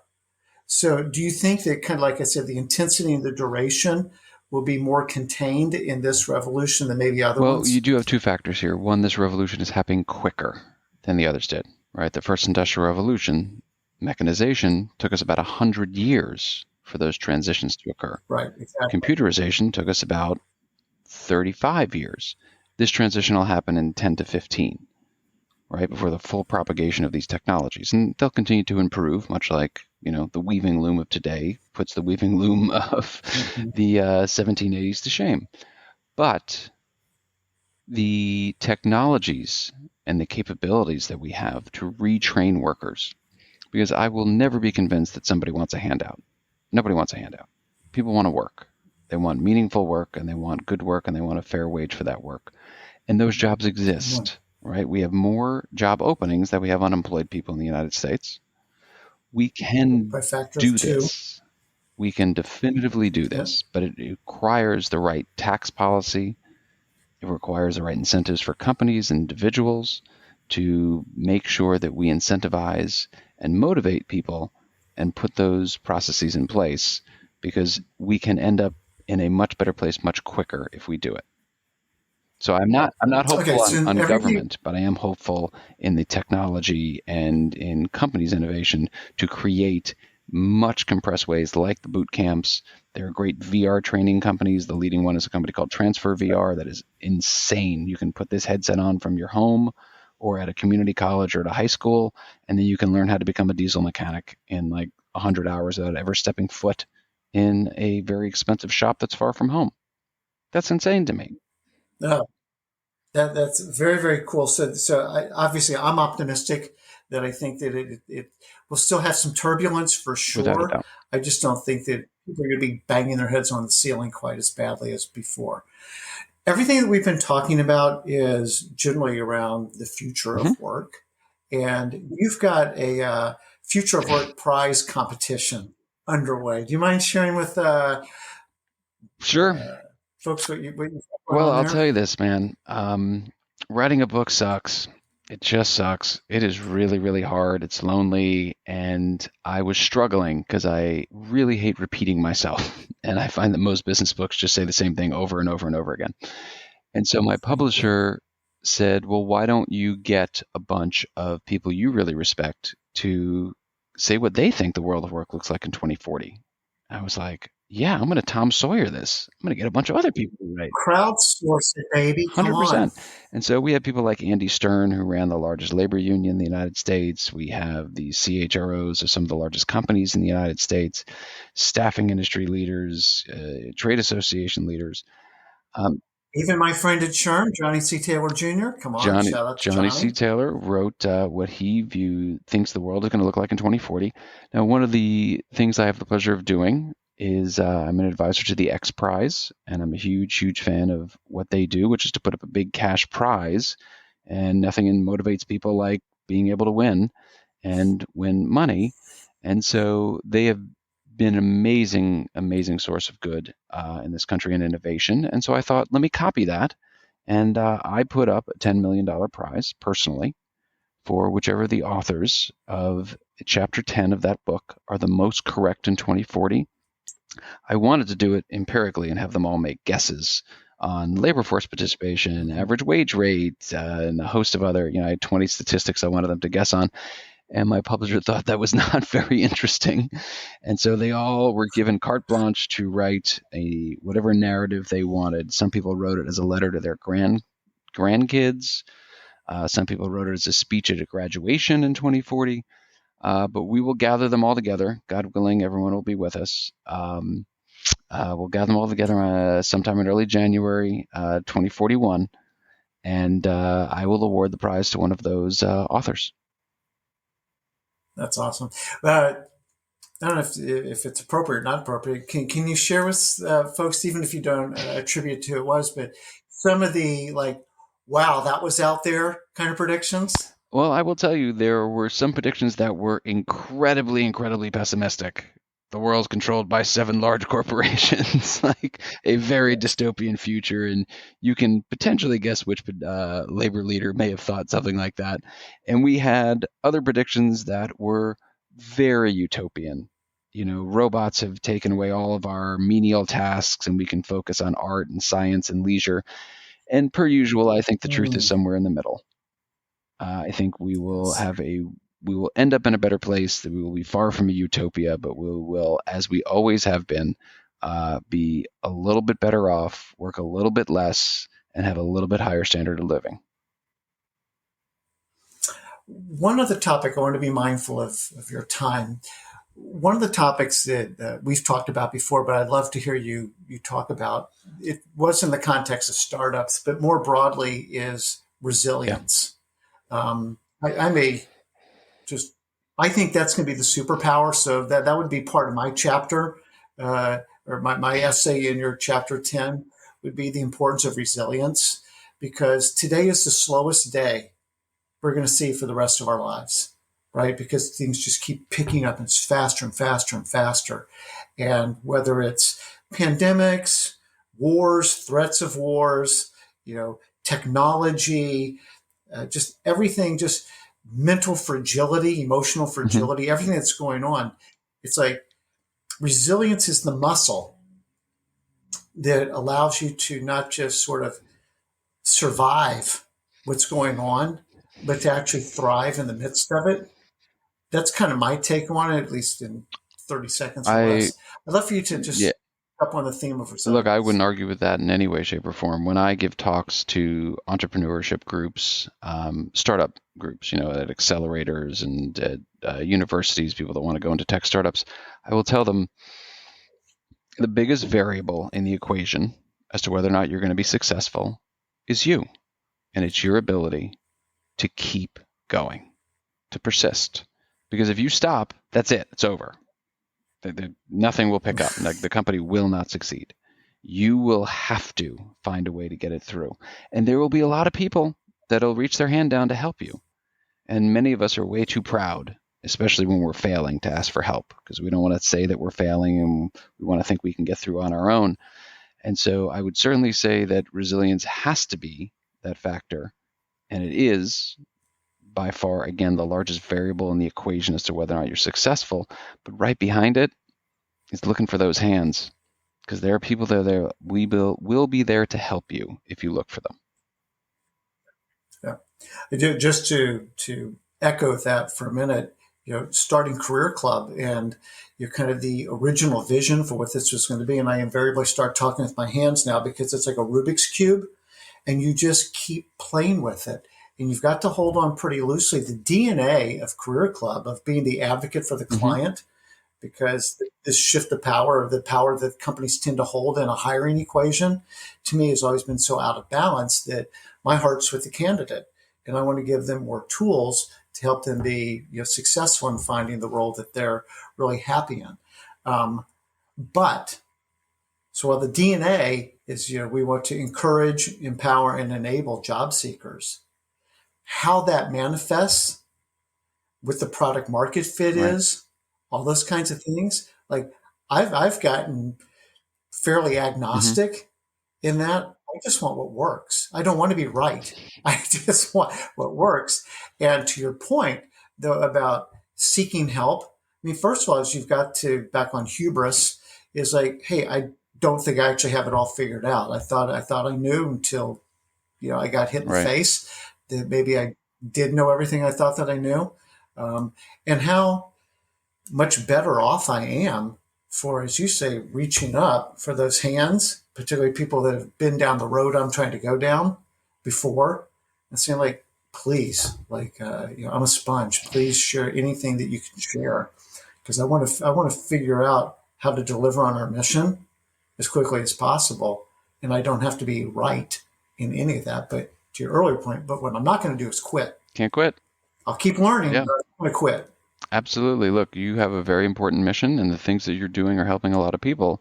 So, do you think that, kind of like I said, the intensity and the duration will be more contained in this revolution than maybe other Well, you ones? do have two factors here. One, this revolution is happening quicker than the others did, right? The first industrial revolution, mechanization, took us about 100 years for those transitions to occur. Right, exactly. Computerization took us about 35 years. This transition will happen in 10 to 15. right, before the full propagation of these technologies. And they'll continue to improve, much like, the weaving loom of today puts the weaving loom of Mhm. the 1780s to shame. But the technologies and the capabilities that we have to retrain workers, because I will never be convinced that somebody wants a handout. Nobody wants a handout. People want to work. They want meaningful work, and they want good work, and they want a fair wage for that work. And those jobs Amen. exist, right? We have more job openings than we have unemployed people in the United States. We By can factor of do two. this. We can definitively do Yep. this, but it requires the right tax policy. It requires the right incentives for companies and individuals to make sure that we incentivize and motivate people and put those processes in place, because we can end up in a much better place much quicker if we do it. So I'm not Okay, hopeful so on everything. government, but I am hopeful in the technology and in companies' innovation to create much compressed ways like the boot camps. There are great VR training companies. The leading one is a company called Transfer VR that is insane. You can put this headset on from your home or at a community college or at a high school, and then you can learn how to become a diesel mechanic in like 100 hours without ever stepping foot in a very expensive shop that's far from home. That's insane to me. Uh, that's very, very cool. Obviously, I'm optimistic that I think that it will still have some turbulence for Without a sure. doubt. I just don't think that people are going to be banging their heads on the ceiling quite as badly as before. Everything that we've been talking about is generally around the future Mhm. of work. And you've got a future of work prize competition underway. Do you mind sharing with Sure. folks what you've got going Well, on I'll there? tell you this, man. Writing a book sucks. It just sucks. It is really, really hard. It's lonely. And I was struggling because I really hate repeating myself. And I find that most business books just say the same thing over and over and over again. And so my Yeah. publisher said, well, why don't you get a bunch of people you really respect to say what they think the world of work looks like in 2040? I was like, yeah, I'm going to Tom Sawyer this. I'm going to get a bunch of other people to write. Crowdsource it, baby. Come on. 100%. And so we have people like Andy Stern, who ran the largest labor union in the United States. We have the CHROs of some of the largest companies in the United States, staffing industry leaders, trade association leaders. Um, Even my friend at Sherm, Johnny C. Taylor Jr. Come on, Johnny shout out to Johnny C. Johnny. Taylor wrote what he thinks the world is going to look like in 2040. Now, one of the things I have the pleasure of doing is I'm an advisor to the X Prize, and I'm a huge, huge fan of what they do, which is to put up a big cash prize, and nothing motivates people like being able to win and win money. And so they have been an amazing, amazing source of good in this country and innovation. And so I thought, let me copy that. And I put up a $10 million prize personally for whichever the authors of chapter 10 of that book are the most correct in 2040. I wanted to do it empirically and have them all make guesses on labor force participation, Mhm. average wage rate, and a host of other, I had 20 statistics I wanted them to guess on. And my publisher thought that was not very interesting. And so they all were given carte blanche to write whatever narrative they wanted. Some people wrote it as a letter to their grandkids. Some people wrote it as a speech at a graduation in 2040. But we will gather them all together. God willing, everyone will be with us. We'll gather them all together sometime in early January 2041, and I will award the prize to one of those authors. That's awesome. I don't know if it's appropriate or not appropriate. Can you share with folks, even if you don't attribute to who it was, but some of the like, wow, that was out there kind of predictions? Well, I will tell you, there were some predictions that were incredibly, incredibly pessimistic. The world's controlled by seven large corporations, like a very Yes. dystopian future. And you can potentially guess which labor leader may have thought something like that. And we had other predictions that were very utopian. Robots have taken away all of our menial tasks, and we can focus on art and science and leisure. And per usual, I think the truth is Mm, somewhere in the middle. I think yes. we will end up in a better place. That we will be far from a utopia, but we will, as we always have been, be a little bit better off, work a little bit less, and have a little bit higher standard of living. One other topic, I want to be mindful of your time. One of the topics that we've talked about before, but I'd love to hear you talk about, it was in the context of startups, but more broadly is Yeah. resilience. I may just, I think that's going to be the superpower. So that would be part of my chapter, or my essay in your chapter 10 would be the importance of resilience, because today is the slowest day we're going to see for the rest of our lives, right? Because things just keep picking up and it's faster and faster and faster. And whether it's pandemics, wars, threats of wars, technology, just everything, just mental fragility, emotional Hmm. fragility, everything that's going on. It's like resilience is the muscle that allows you to not just sort of survive what's going on, but to actually thrive in the midst of it. That's kind of my take on it, at least in 30 seconds or I less. I'd love for you to Yeah. just up on the theme of Look, I resilience. wouldn't argue with that in any way, shape, or form. When I give talks to entrepreneurship groups, startup groups, at accelerators and at universities, people that want to go into tech startups, I will tell them the biggest variable in the equation as to whether or not you're going to be successful is you, and it's your ability to keep going, to persist. Because if you stop, that's it, it's over. Nothing will pick up. Like, the company will not succeed. You will have to find a way to get it through. And there will be a lot of people that'll reach their hand down to help you. And many of us are way too proud, especially when we're failing, to ask for help, because we don't want to say that we're failing and we want to think we can get through on our own. And so I would certainly say that resilience has to be that factor. And it is by far, again, the largest variable in the equation as to whether or not you're successful. But right behind it is looking for those hands, because there are people that are there. We will be there to help you if you look for them. Yeah. Just to echo that for a minute, starting Career Club and kind of the original vision for what this was going to be. And I invariably start talking with my hands now because it's like a Rubik's Cube and you just keep playing with it. And you've got to hold on pretty loosely. The DNA of Career Club, of being the advocate for the Mm-hmm. client, because this shift the power, or the power that companies tend to hold in a hiring equation, to me has always been so out of balance that my heart's with the candidate. And I want to give them more tools to help them be successful in finding the role that they're really happy in. But so while the DNA is, we want to encourage, empower, and enable job seekers, how that manifests with the product market fit Right. is, all those kinds of things. Like I've gotten fairly Mm-hmm. agnostic in that. I just want what works. I don't want to be right. I just want what works. And to your point, though, about seeking help, I mean, first of all, is you've got to, back on hubris, is like, hey, I don't think I actually have it all figured out. I thought I knew until I got hit in the Right. face. That maybe I did know everything I thought that I knew, um, and how much better off I am for, as you say, reaching up for those hands, particularly people that have been down the road I'm trying to go down before, and saying like, please, like, I'm a sponge. Please share anything that you can share, because I want to figure out how to deliver on our mission as quickly as possible, and I don't have to be right in any of that. But to your earlier point, but what I'm not going to do is quit. Can't quit. I'll keep learning, Yeah. but I'm going to quit. Absolutely. Look, you have a very important mission, and the things that you're doing are helping a lot of people.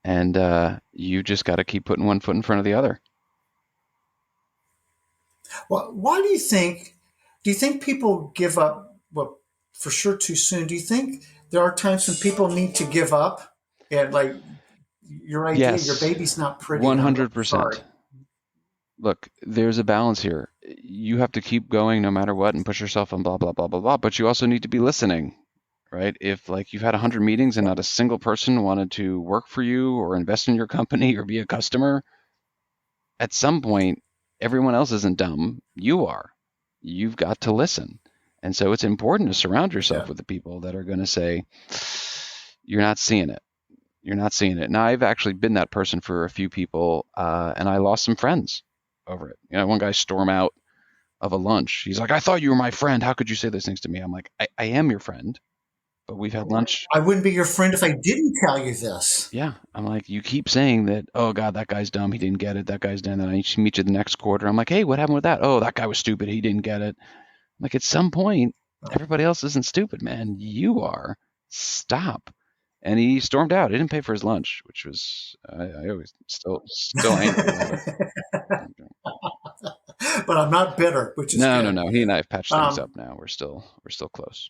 And you just got to keep putting one foot in front of the other. Well, why do you think? Do you think people give up? Well, for sure, too soon. Do you think there are times when people need to give up? And like your idea, your Yes, baby's not pretty. I'm really sorry. 100%. Look, there's a balance here. You have to keep going no matter what and push yourself and blah, blah, blah, blah, blah. But you also need to be listening, right? If, like, you've had 100 meetings and not a single person wanted to work for you or invest in your company or be a customer, at some point, everyone else isn't dumb. You are. You've got to listen. And so it's important to surround yourself Yeah, with the people that are going to say, you're not seeing it. You're not seeing it. Now, I've actually been that person for a few people, and I lost some friends over it. One guy stormed out of a lunch. He's like, I thought you were my friend. How could you say those things to me? I'm like, I am your friend, but we've had lunch. I wouldn't be your friend if I didn't tell you this. Yeah. I'm like, you keep saying that, oh God, that guy's dumb. He didn't get it. That guy's done. Then I meet you the next quarter. I'm like, hey, what happened with that? Oh, that guy was stupid. He didn't get it. I'm like, at some point, everybody else isn't stupid, man. You are. Stop. And he stormed out. He didn't pay for his lunch, which was I always still angry about it. But I'm not bitter, which is No, no, good. no. He and I have patched things Um, up now. We're still close.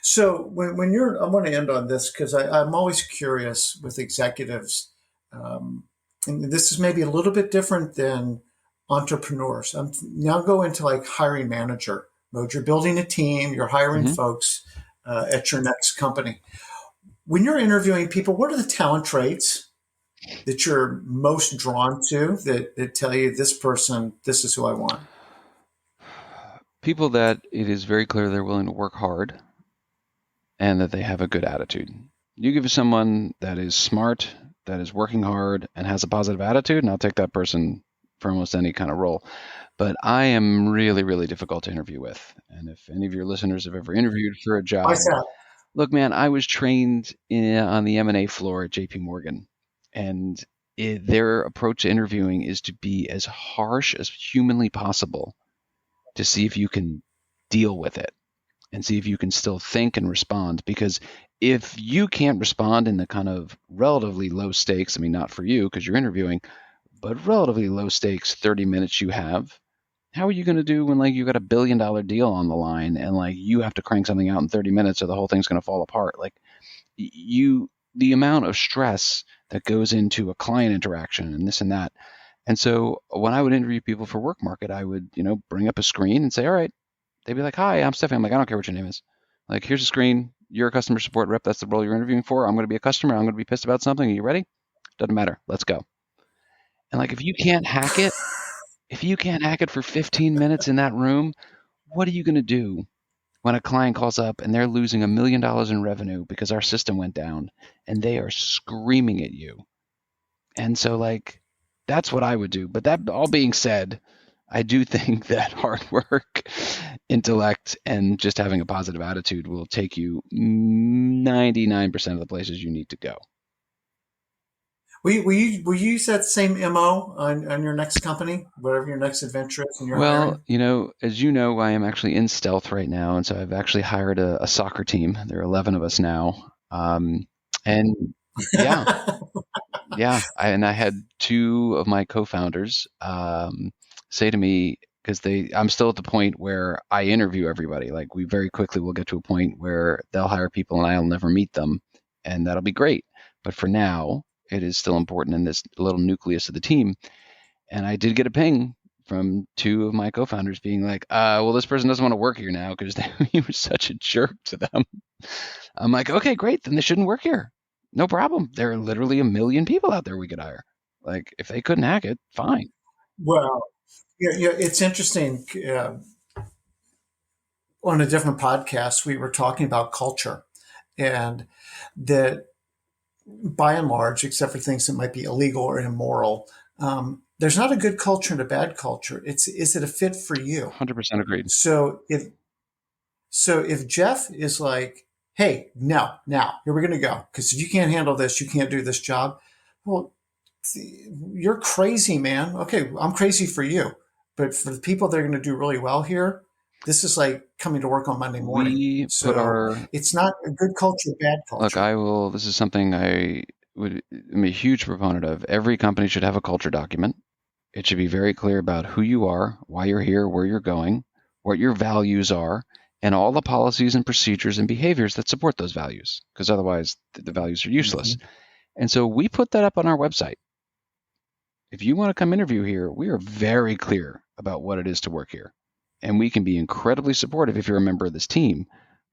so when you're, I want to end on this because I'm always curious with executives, um, and this is maybe a little bit different than entrepreneurs. I'm now go into like hiring manager mode. You're building a team. You're hiring Hmm. folks at your next company. When you're interviewing people, what are the talent traits that you're most drawn to that tell you this person, this is who I want? People that it is very clear they're willing to work hard and that they have a good attitude. You give someone that is smart, that is working hard, and has a positive attitude, and I'll take that person for almost any kind of role. But I am really, really difficult to interview with. And if any of your listeners have ever interviewed for a I job, said, look, man, I was trained on the M&A floor at JP Morgan, and their approach to interviewing is to be as harsh as humanly possible to see if you can deal with it and see if you can still think and respond. Because if you can't respond in the kind of relatively low stakes, I mean, not for you because you're interviewing, but relatively low stakes 30 minutes you have, how are you going to do when like you got $1 billion deal on the line and like you have to crank something out in 30 minutes or the whole thing's going to fall apart? Like the amount of stress that goes into a client interaction and this and that. And so when I would interview people for work market, I would, bring up a screen and say, all right, they'd be like, hi, I'm Stephanie. I'm like, I don't care what your name is. Like, here's a screen. You're a customer support rep. That's the role you're interviewing for. I'm going to be a customer. I'm going to be pissed about something. Are you ready? Doesn't matter. Let's go. And like, if you can't hack it for 15 minutes in that room, what are you going to do when a client calls up and they're losing $1 million in revenue because our system went down and they are screaming at you? And so, like, that's what I would do. But that all being said, I do think that hard work, intellect, and just having a positive attitude will take you 99% of the places you need to go. will you use that same MO on your next company, whatever your next adventure is, and you're Well, hiring? as you know, I am actually in stealth right now. And so I've actually hired a soccer team. There are 11 of us now. And yeah, yeah. I had two of my co-founders say to me, because I'm still at the point where I interview everybody. Like we very quickly will get to a point where they'll hire people and I'll never meet them, and that'll be great. But for now, it is still important in this little nucleus of the team. And I did get a ping from two of my co-founders being like, well, this person doesn't want to work here now because he was such a jerk to them. I'm like, okay, great. Then they shouldn't work here. No problem. There are literally a million people out there we could hire. Like, if they couldn't hack it, fine. Well, yeah, it's interesting. On a different podcast, we were talking about culture, and that by and large, except for things that might be illegal or immoral, there's not a good culture and a bad culture. It's is it a fit for you? 100% agreed. So if Jeff is like, hey, no, now here we're going to go because if you can't handle this, you can't do this job. Well, you're crazy, man. Okay, I'm crazy for you, but for the people that are going to do really well here, this is like coming to work on Monday morning. We put So our it's not a good culture, bad Look, culture. this is something I'm a huge proponent of. Every company should have a culture document. It should be very clear about who you are, why you're here, where you're going, what your values are, and all the policies and procedures and behaviors that support those values, because otherwise the values are useless. Mhm. And so we put that up on our website. If you want to come interview here, we are very clear about what it is to work here. And we can be incredibly supportive if you're a member of this team.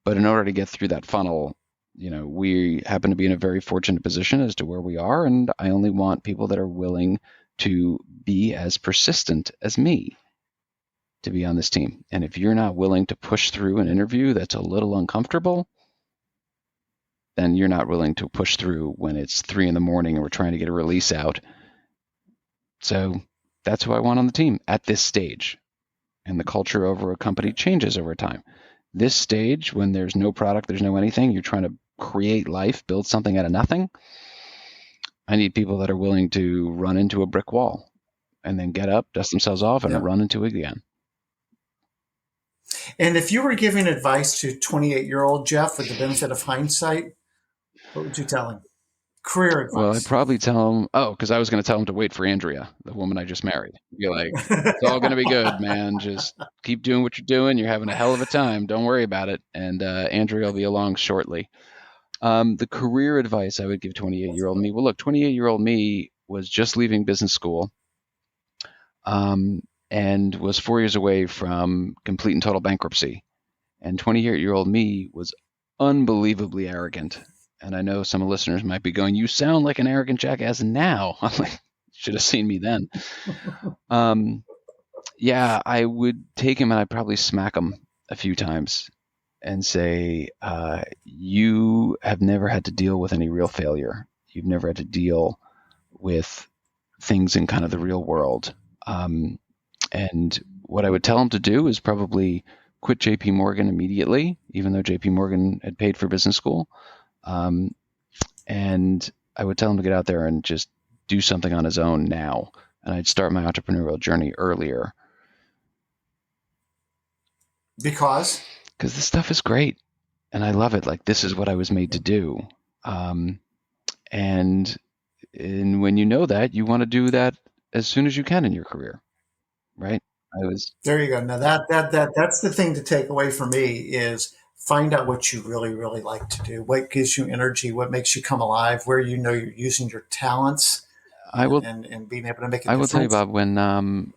But in order to get through that funnel, we happen to be in a very fortunate position as to where we are. And I only want people that are willing to be as persistent as me to be on this team. And if you're not willing to push through an interview that's a little uncomfortable, then you're not willing to push through when it's 3 a.m. and we're trying to get a release out. So that's who I want on the team at this stage. And the culture over a company changes over time. This stage, when there's no product, there's no anything, you're trying to create life, build something out of nothing. I need people that are willing to run into a brick wall and then get up, dust themselves off, and run into it again. And if you were giving advice to 28-year-old Jeff with the benefit of hindsight, what would you tell him? Career advice. Well, I'd probably tell him, because I was going to tell him to wait for Andrea, the woman I just married. Be like, it's all going to be good, man. Just keep doing what you're doing. You're having a hell of a time. Don't worry about it. And Andrea will be along shortly. The career advice I would give 28-year-old me. Well, look, 28-year-old me was just leaving business school and was 4 years away from complete and total bankruptcy. And 28-year-old me was unbelievably arrogant. And I know some listeners might be going, you sound like an arrogant jackass now. I'm like, should have seen me then. Yeah, I would take him and I'd probably smack him a few times and say, you have never had to deal with any real failure. You've never had to deal with things in kind of the real world. And what I would tell him to do is probably quit JP Morgan immediately, even though JP Morgan had paid for business school. And I would tell him to get out there and just do something on his own now. And I'd start my entrepreneurial journey earlier. Because this stuff is great. And I love it. Like, this is what I was made to do. And when you know that, you want to do that as soon as you can in your career, right? There you go. Now that's the thing to take away from me is find out what you really, really like to do. What gives you energy? What makes you come alive? Where you know you're using your talents and being able to make a difference. I will tell you, Bob, when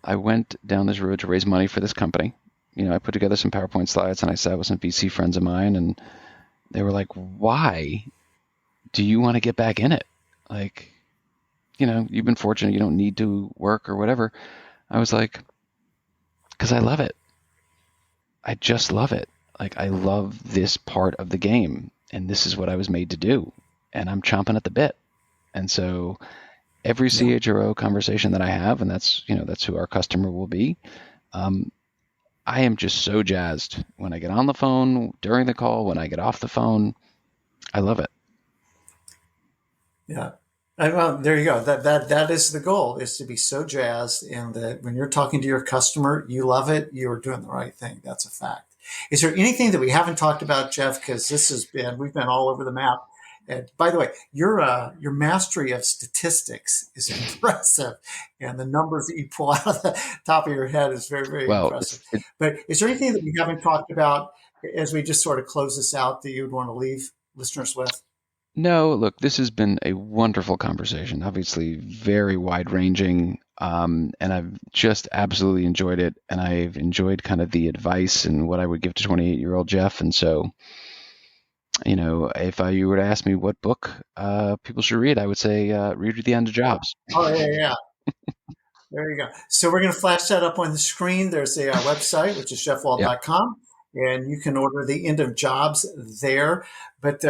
I went down this road to raise money for this company, I put together some PowerPoint slides and I sat with some VC friends of mine and they were like, why do you want to get back in it? Like, you've been fortunate. You don't need to work or whatever. I was like, because I love it. I just love it. Like, I love this part of the game and this is what I was made to do. And I'm chomping at the bit. And so every CHRO conversation that I have, and that's who our customer will be, I am just so jazzed when I get on the phone, during the call, when I get off the phone. I love it. Yeah. Well, there you go. That is the goal, is to be so jazzed, and that when you're talking to your customer, you love it. You're doing the right thing. That's a fact. Is there anything that we haven't talked about, Jeff? Because we've been all over the map. And by the way, your mastery of statistics is impressive, and the numbers that you pull out of the top of your head is very, very impressive. But is there anything that we haven't talked about as we just sort of close this out that you would want to leave listeners with? No, look, this has been a wonderful conversation, obviously very wide-ranging, and I've just absolutely enjoyed it, and I've enjoyed kind of the advice and what I would give to 28-year-old Jeff. And so, if you were to ask me what book people should read, I would say read The End of Jobs. Oh, yeah. There you go. So we're going to flash that up on the screen. There's a website, which is jeffwald.com. And you can order The End of Jobs there. But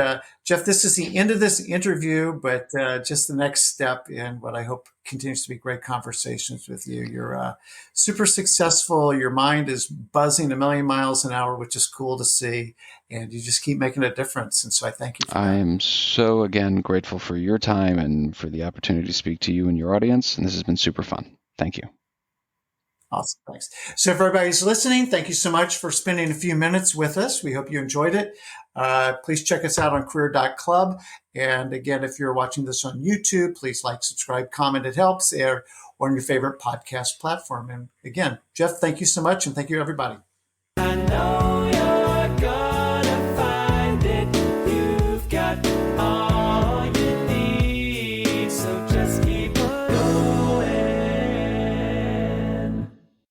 Jeff, this is the end of this interview, but just the next step in what I hope continues to be great conversations with you. You're super successful. Your mind is buzzing a million miles an hour, which is cool to see. And you just keep making a difference. And so I thank you for that. I am so, again, grateful for your time and for the opportunity to speak to you and your audience. And this has been super fun. Thank you. Awesome. Thanks. So if everybody's listening, thank you so much for spending a few minutes with us. We hope you enjoyed it. Please check us out on career.club. And again, if you're watching this on YouTube, please like, subscribe, comment. It helps. Or on your favorite podcast platform. And again, Jeff, thank you so much. And thank you, everybody. I know you're gonna find it. You've got